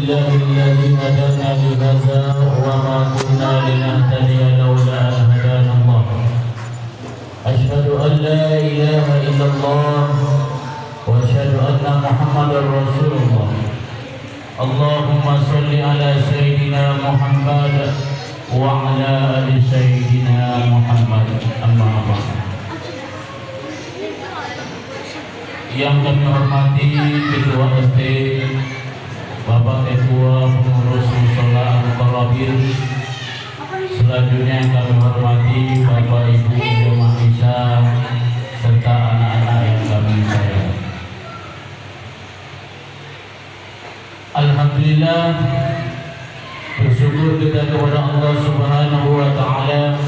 لله الذي هدانا لهذا وما كنا لنهتدي لولا أن هدانا الله أشهد أن لا إله إلا الله وأشهد أن محمدا رسول الله اللهم صل على سيدنا محمد وعلى آل سيدنا محمد أما بعد. Yang kami hormati Ketua SD, Bapak Ketua Pengurus Mushola Al-Qarabin, selanjutnya yang kami hormati Bapak Ibu Jemaah Isya serta anak-anak yang kami sayangi. Alhamdulillah, bersyukur kita kepada Allah Subhanahu wa Ta'ala,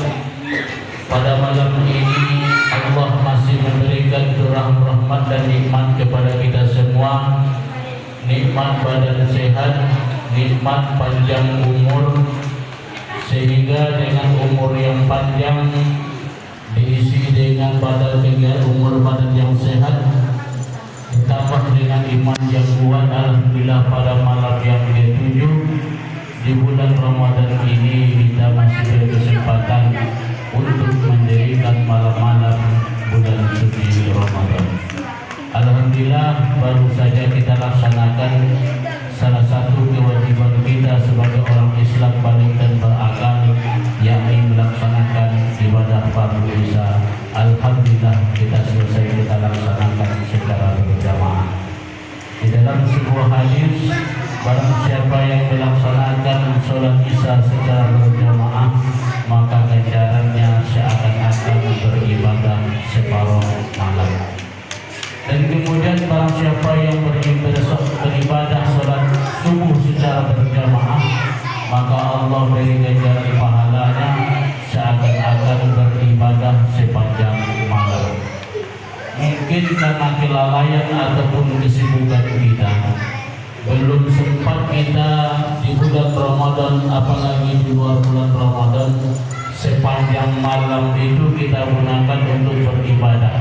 pada malam ini Allah masih memberikan rahmat dan nikmat kepada kita semua, nikmat badan sehat, nikmat panjang umur, sehingga dengan umur yang panjang diisi dengan umur badan yang sehat, ditambah dengan iman yang kuat. Alhamdulillah, pada malam yang ke-7 di bulan Ramadan ini kita masih berkesempatan untuk mendirikan malam-malam bulan suci Ramadan. Alhamdulillah, baru saja kita laksanakan salah satu kewajiban kita sebagai orang Islam balik dan berakal, yakni melaksanakan ibadah fardu Isya. Alhamdulillah, kita laksanakan secara berjamaah. Di dalam sebuah hadis, barang siapa yang melaksanakan sholat Isya secara berjamaah, maka ganjarannya seakan-akan beribadah separuh malam. Dan kemudian barang siapa yang beribadah sholat subuh secara berjamaah, maka Allah beri ganjaran pahalanya seakan-akan beribadah sepanjang malam. Mungkin karena kelalaian ataupun kesibukan kita, belum sempat kita di bulan Ramadan, apalagi di luar bulan Ramadan, sepanjang malam itu kita gunakan untuk beribadah.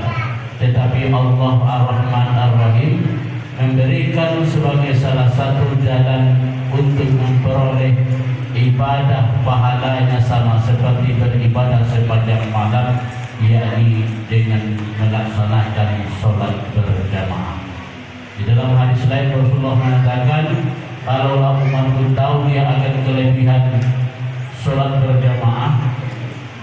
Tetapi Allah Ar-Rahman Ar-Rahim memberikan sebagai salah satu jalan untuk memperoleh ibadah pahalanya sama seperti beribadah sepanjang malam, yakni dengan melaksanakan sholat berjamaah. Di dalam hadis lain Rasulullah mengatakan, kalau umat tahu dia akan kelebihan sholat berjamaah,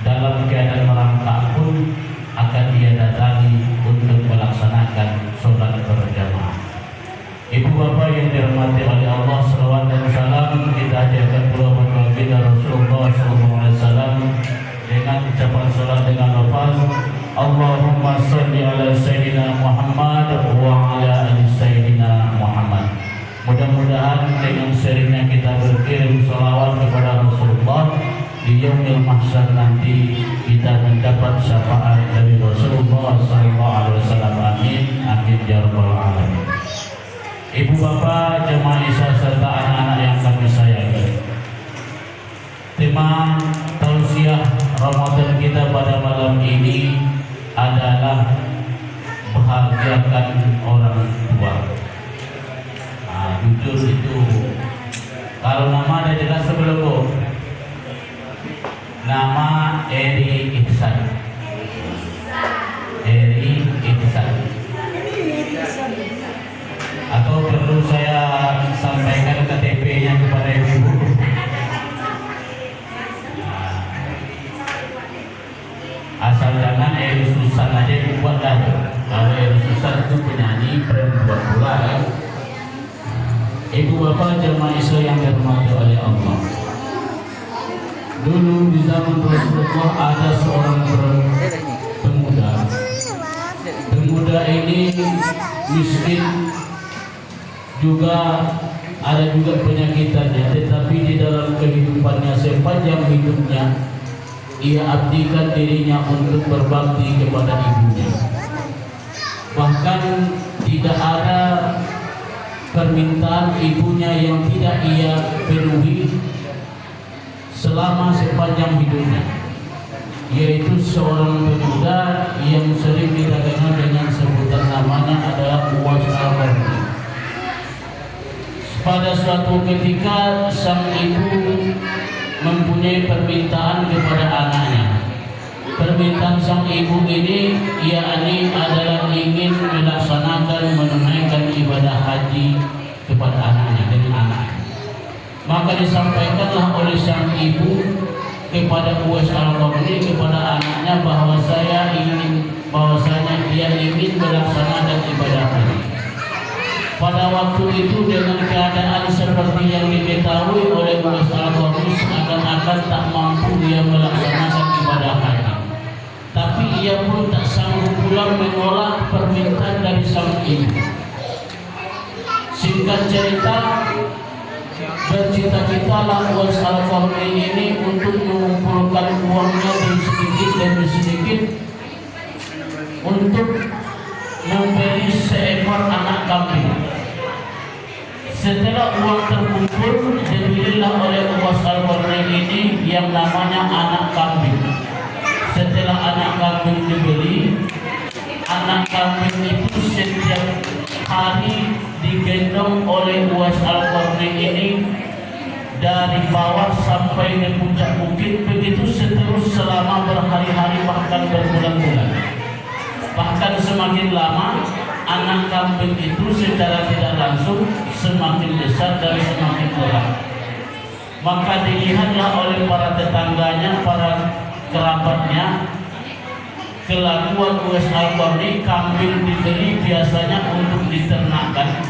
dalam keadaan merangkak pun akan dia datangi untuk melaksanakan sholat berjamaah. Ibu bapak yang dirahmati oleh Allah, salawat dan salam kita hadirkan pula baginda Rasulullah SAW dengan ucapan sholat dengan lafaz Allahumma salli ala Sayyidina Muhammad wa ala ali Sayyidina Muhammad. Mudah-mudahan dengan seringnya kita berkirim salawat kepada Rasulullah, di yaumil mahsyar nanti kita mendapat syafaat dari Rasulullah SAW. Amin, amin ya rabbal alamin. Ibu bapak jemaah Isya serta anak-anak yang kami sayangi, tema tausiah Ramadan kita pada malam ini adalah bahagiakan orang tua. Jujur itu, kalau nama ada jelas sebelum nama Eri Ihsan. Eri Ihsan. Atau perlu saya sampaikan KTP-nya kepada ibu? Asal jangan Eri Susan aja dibuat dah. Kalau Eri Susan itu penyanyi perempuan pula kan. Ibu bapak jemaah Isya yang dirahmati oleh Allah, dulu di zaman Rasulullah ada seorang pemuda. Pemuda ini miskin, juga ada juga penyakitannya, tetapi di dalam kehidupannya sepanjang hidupnya ia abdikan dirinya untuk berbakti kepada ibunya. Bahkan tidak ada permintaan ibunya yang tidak ia penuhi selama sepanjang hidupnya, yaitu seorang pemuda yang sering kita kenal dengan sebutan namanya adalah Uwais Al-Qarni. Pada suatu ketika sang ibu mempunyai permintaan kepada anaknya. Permintaan sang ibu ini yakni adalah ingin melaksanakan menunaikan ibadah haji kepada anaknya dengan anaknya. Maka disampaikanlah oleh sang ibu kepada Uwais Al-Qarni kepada anaknya bahwasanya dia ingin melaksanakan ibadah haji. Pada waktu itu dengan keadaan seperti yang diketahui oleh Uwais Al-Qarni seakan-akan tak mampu dia melaksanakan ibadah haji. Tapi ia pun tak sanggup pula menolak permintaan dari sang ibu. Singkat cerita, bercita-citalah Uwais Al-Qarni ini untuk mengumpulkan uangnya sedikit demi sedikit untuk membeli seekor anak kambing. Setelah uang terkumpul, dibelilah oleh Uwais Al-Qarni ini yang namanya anak kambing. Setelah anak kambing dibeli, anak kambing itu setiap hari digendong oleh Uwais Al-Qarni ini dari bawah sampai ke puncak bukit, begitu seterus selama berhari-hari bahkan berbulan-bulan. Bahkan semakin lama anak kambing itu secara tidak langsung semakin besar dan semakin berat. Maka dilihatlah oleh para tetangganya, para kerabatnya, kelakuan Uwais Al-Qarni. Kambing dibeli biasanya untuk diternakkan,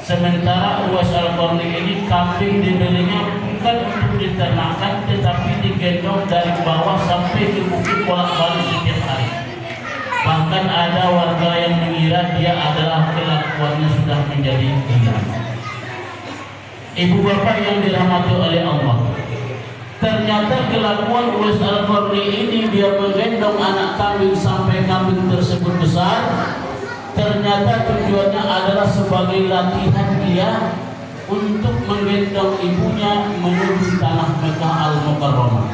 sementara Uwais Al-Qarni ini kambing dibelinya bukan untuk diternakkan tetapi digendong dari bawah sampai ke bukit bolak-balik setiap hari. Bahkan ada warga yang mengira dia adalah kelakuannya sudah menjadi gila. Ibu bapak yang dirahmati oleh Allah, ternyata kelakuan Uwais Al-Qarni ini, dia menggendong anak kambing sampai kambing tersebut besar, ternyata tujuannya adalah sebagai latihan dia untuk menggendong ibunya menuju tanah Mekah Al-Mukarramah.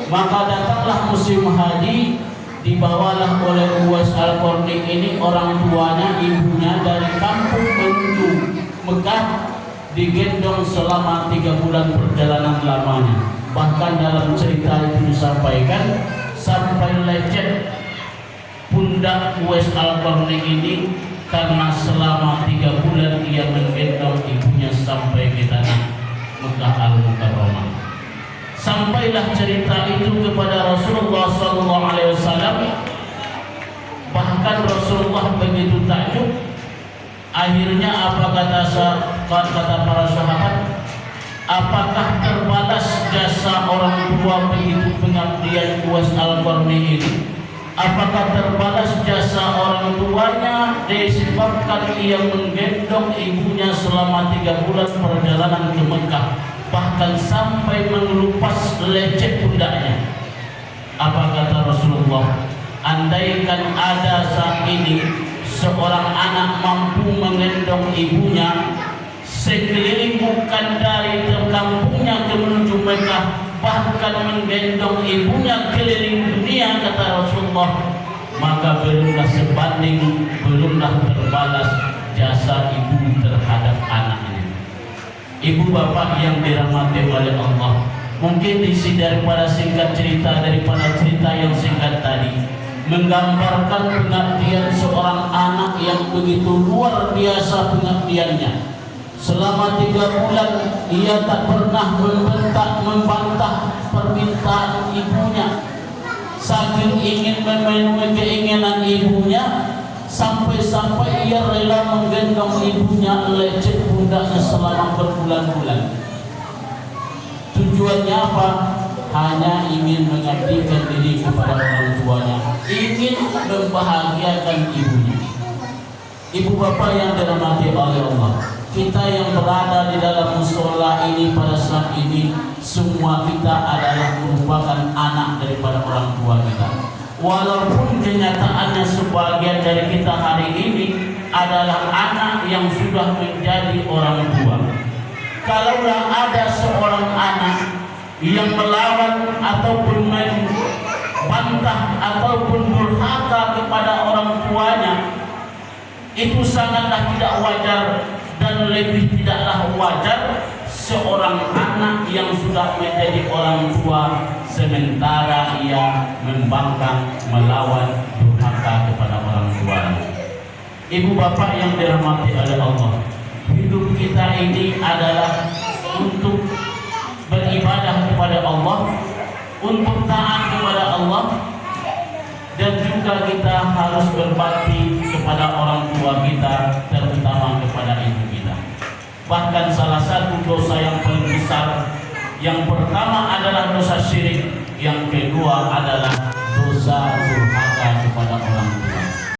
Maka datanglah musim haji, dibawalah oleh Uwais Al-Qarni ini orang tuanya, ibunya dari kampung menuju Mekah, digendong selama 3 bulan perjalanan lamanya. Bahkan dalam cerita itu disampaikan sampai lecet pundak Uwais Al-Qarni ini karena selama 3 bulan ia menggendong ibunya sampai ke tanah Mekah Al-Mukarramah. Sampailah cerita itu kepada Rasulullah SAW. Bahkan Rasulullah begitu takjub. Akhirnya apa kata para sahabat? Apakah terbalas jasa orang tua begitu pengabdian Uwais Al-Qarni ini? Apakah terbalas jasa orang tuanya disebabkan ia menggendong ibunya selama 3 bulan perjalanan ke Mekah, bahkan sampai mengelupas lecet pundaknya? Apa kata Rasulullah? Andaikan ada saat ini seorang anak mampu menggendong ibunya sekeliling bukan dari kampungnya ke menuju Mekah, bahkan menggendong ibunya keliling dunia, kata Rasulullah, maka belumlah sebanding, belumlah terbalas jasa ibu terhadap anaknya. Ibu bapak yang dirahmati oleh Allah, mungkin isi daripada singkat cerita, daripada cerita yang singkat tadi, menggambarkan pengabdian seorang anak yang begitu luar biasa pengabdiannya. Selama 3 bulan ia tak pernah membantah permintaan ibunya. Saking ingin memenuhi keinginan ibunya, sampai-sampai ia rela menggendong ibunya lecet pundaknya selama berbulan-bulan. Tujuannya apa? Hanya ingin mengabdikan diri kepada orang tuanya, ingin membahagiakan ibunya. Ibu bapak yang dirahmati oleh Allah, kita yang berada di dalam musola ini pada saat ini, semua kita adalah merupakan anak daripada orang tua kita. Walaupun kenyataannya sebagian dari kita hari ini adalah anak yang sudah menjadi orang tua. Kalaulah ada seorang anak yang melawan ataupun membantah ataupun durhaka kepada orang tuanya, itu sangatlah tidak wajar dan dan lebih tidaklah wajar seorang anak yang sudah menjadi orang tua sementara ia membangkang, melawan, durhaka kepada orang tua. Ibu bapak yang dirahmati oleh Allah, hidup kita ini adalah untuk beribadah kepada Allah, untuk taat kepada Allah, dan juga kita harus berbakti kepada orang tua kita, terutama kepada ibu kita. Bahkan salah satu dosa yang paling besar, yang pertama adalah dosa syirik, yang kedua adalah dosa durhaka kepada orang